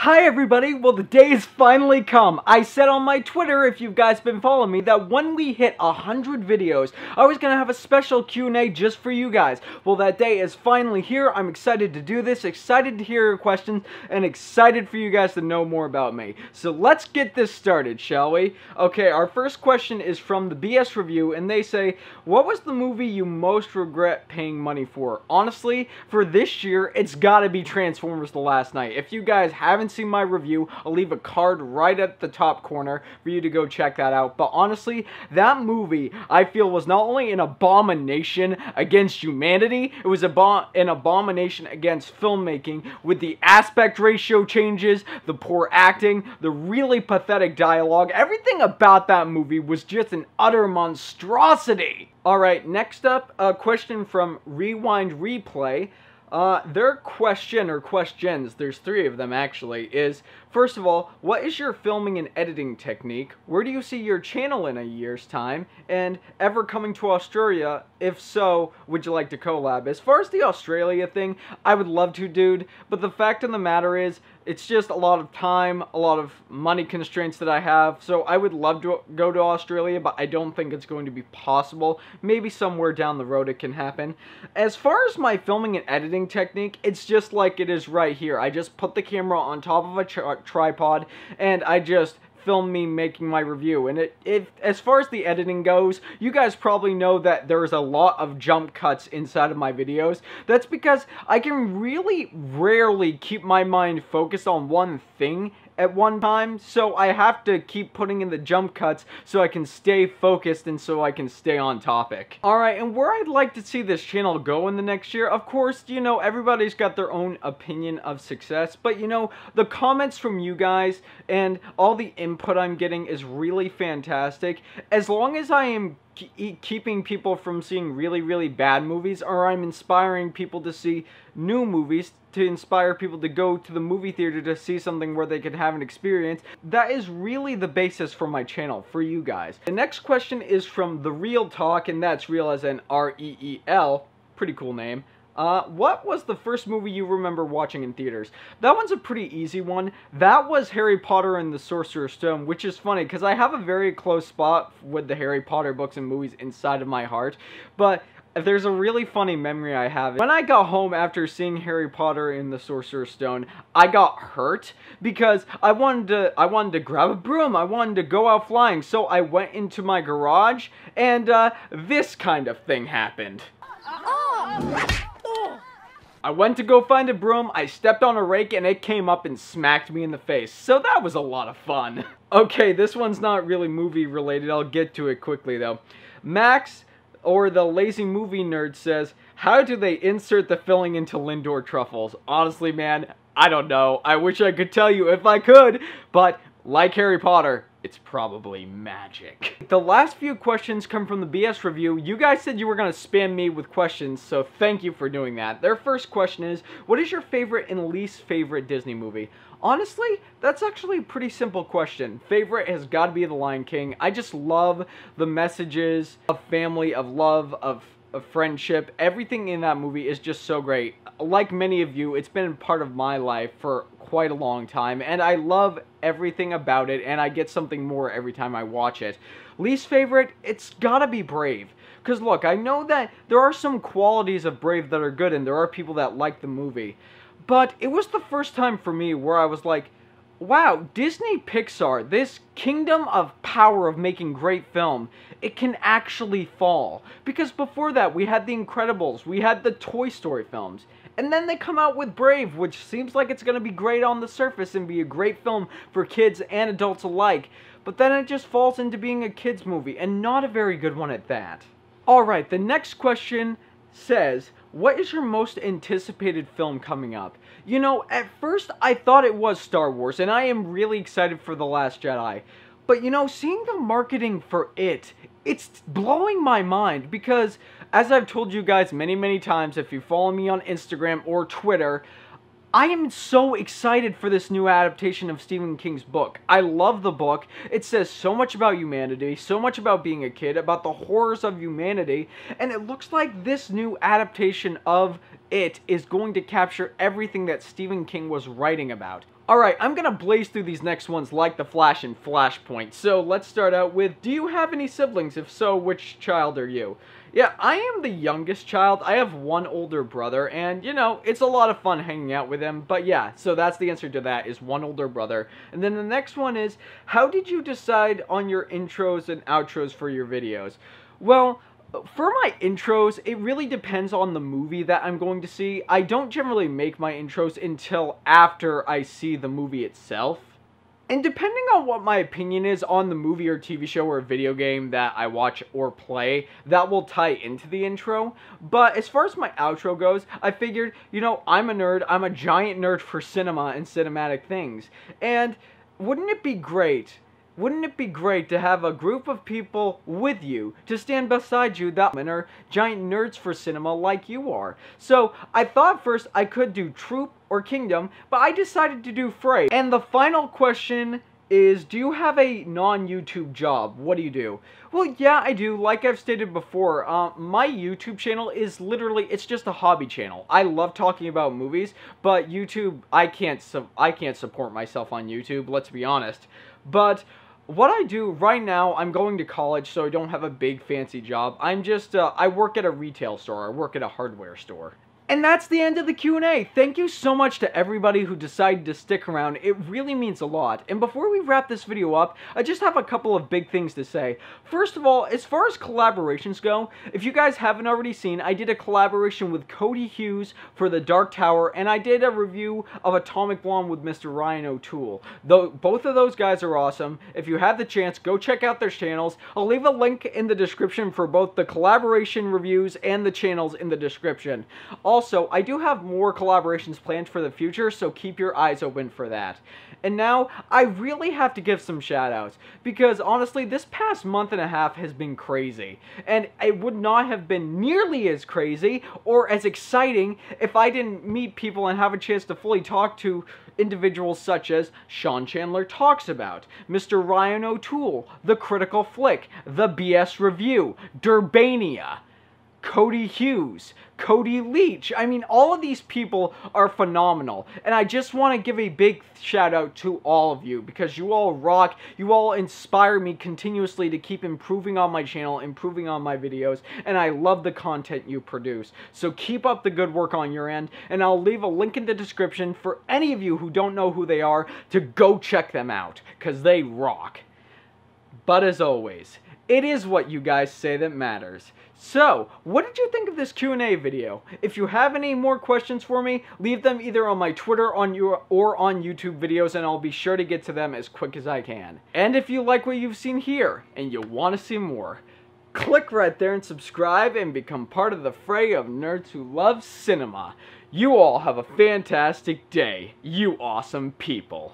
Hi everybody, well the day has finally come. I said on my Twitter, if you guys been following me, that when we hit 100 videos, I was gonna have a special Q&A just for you guys. Well that day is finally here. I'm excited to do this, excited to hear your questions, and excited for you guys to know more about me. So let's get this started, shall we? Okay, our first question is from theBSreview, and they say, what was the movie you most regret paying money for? Honestly, for this year, it's gotta be Transformers: The Last Knight. If you guys haven't seen my review, I'll leave a card right at the top corner for you to go check that out. But honestly, that movie, I feel, was not only an abomination against humanity, it was an abomination against filmmaking, with the aspect ratio changes, the poor acting, the really pathetic dialogue. Everything about that movie was just an utter monstrosity. Alright, next up, a question from Rewind Replay. Their question, or questions, there's three of them actually, is, first of all, what is your filming and editing technique? Where do you see your channel in a year's time? And ever coming to Australia? If so, would you like to collab? As far as the Australia thing, I would love to, dude, but the fact of the matter is, it's just a lot of time, a lot of money constraints that I have, so I would love to go to Australia, but I don't think it's going to be possible. Maybe somewhere down the road it can happen. As far as my filming and editing technique, it's just like it is right here. I just put the camera on top of a tripod, and I just film me making my review. And as far as the editing goes, you guys probably know that there's a lot of jump cuts inside of my videos. That's because I can really rarely keep my mind focused on one thing at one time, so I have to keep putting in the jump cuts so I can stay focused and so I can stay on topic. Alright, and where I'd like to see this channel go in the next year, of course, you know, everybody's got their own opinion of success, but you know, the comments from you guys and all the input I'm getting is really fantastic. As long as I am keeping people from seeing really bad movies, or I'm inspiring people to see new movies, to inspire people to go to the movie theater to see something where they can have an experience, that is really the basis for my channel, for you guys. The next question is from The Real Talk, and that's real as in R-E-E-L, pretty cool name. What was the first movie you remember watching in theaters? That one's a pretty easy one. That was Harry Potter and the Sorcerer's Stone, which is funny because I have a very close spot with the Harry Potter books and movies inside of my heart, but there's a really funny memory I have. When I got home after seeing Harry Potter and the Sorcerer's Stone, I got hurt because I wanted to grab a broom. I wanted to go out flying, so I went into my garage, and this kind of thing happened. I went to go find a broom, I stepped on a rake, and it came up and smacked me in the face. So that was a lot of fun. Okay, this one's not really movie related. I'll get to it quickly though. Max, or the Lazy Movie Nerd, says, how do they insert the filling into Lindor truffles? Honestly, man, I don't know. I wish I could tell you if I could, but like Harry Potter, it's probably magic. The last few questions come from the BS Review. You guys said you were going to spam me with questions, so thank you for doing that. Their first question is, what is your favorite and least favorite Disney movie? Honestly, that's actually a pretty simple question. Favorite has got to be The Lion King. I just love the messages of family, of love, of friendship. Everything in that movie is just so great. Like many of you, it's been part of my life for quite a long time, and I love everything about it, and I get something more every time I watch it. Least favorite, it's gotta be Brave. Because look, I know that there are some qualities of Brave that are good, and there are people that like the movie, but it was the first time for me where I was like, wow, Disney Pixar, this kingdom of power of making great film, it can actually fall. Because before that, we had The Incredibles, we had the Toy Story films, and then they come out with Brave, which seems like it's going to be great on the surface and be a great film for kids and adults alike, but then it just falls into being a kids movie, and not a very good one at that. Alright, the next question says, what is your most anticipated film coming up? You know, at first I thought it was Star Wars, and I am really excited for The Last Jedi. But you know, seeing the marketing for it's blowing my mind, because as I've told you guys many times, if you follow me on Instagram or Twitter, I am so excited for this new adaptation of Stephen King's book. I love the book. It says so much about humanity, so much about being a kid, about the horrors of humanity, and it looks like this new adaptation of it is going to capture everything that Stephen King was writing about. Alright, I'm gonna blaze through these next ones like the Flash and Flashpoint. So let's start out with, do you have any siblings? If so, which child are you? Yeah, I am the youngest child. I have one older brother, and, you know, it's a lot of fun hanging out with him. But yeah, so that's the answer to that, is one older brother. And then the next one is, how did you decide on your intros and outros for your videos? Well, for my intros, it really depends on the movie that I'm going to see. I don't generally make my intros until after I see the movie itself. And depending on what my opinion is on the movie or TV show or video game that I watch or play, that will tie into the intro. But as far as my outro goes, I figured, you know, I'm a nerd. I'm a giant nerd for cinema and cinematic things. And wouldn't it be great? Wouldn't it be great to have a group of people with you to stand beside you that are giant nerds for cinema like you are? So I thought first I could do Troop or Kingdom, but I decided to do Fray. And the final question is, do you have a non-YouTube job? What do you do? Well, yeah, I do. Like I've stated before, my YouTube channel is literally, it's just a hobby channel. I love talking about movies, but YouTube, I can't support myself on YouTube, let's be honest. But what I do right now, I'm going to college, so I don't have a big fancy job. I'm just, I work at a retail store. I work at a hardware store. And that's the end of the Q&A. Thank you so much to everybody who decided to stick around. It really means a lot. And before we wrap this video up, I just have a couple of big things to say. First of all, as far as collaborations go, if you guys haven't already seen, I did a collaboration with Cody Hughes for The Dark Tower, and I did a review of Atomic Blonde with Mr. Ryan O'Toole. Both of those guys are awesome. If you have the chance, go check out their channels. I'll leave a link in the description for both the collaboration reviews and the channels in the description. Also, I do have more collaborations planned for the future, so keep your eyes open for that. And now, I really have to give some shoutouts, because honestly, this past month and a half has been crazy. And it would not have been nearly as crazy or as exciting if I didn't meet people and have a chance to fully talk to individuals such as Chandler Talks About, Mr. Ryan O'Toole, The Critical Flick, theBSreview, Durbania, Cody Hughes, Cody Leach. I mean, all of these people are phenomenal. And I just want to give a big shout out to all of you, because you all rock. You all inspire me continuously to keep improving on my channel, improving on my videos, and I love the content you produce. So keep up the good work on your end, and I'll leave a link in the description for any of you who don't know who they are to go check them out, because they rock. But as always, it is what you guys say that matters. So, what did you think of this Q&A video? If you have any more questions for me, leave them either on my Twitter or on YouTube videos, and I'll be sure to get to them as quick as I can. And if you like what you've seen here, and you want to see more, click right there and subscribe and become part of the fray of nerds who love cinema. You all have a fantastic day, you awesome people.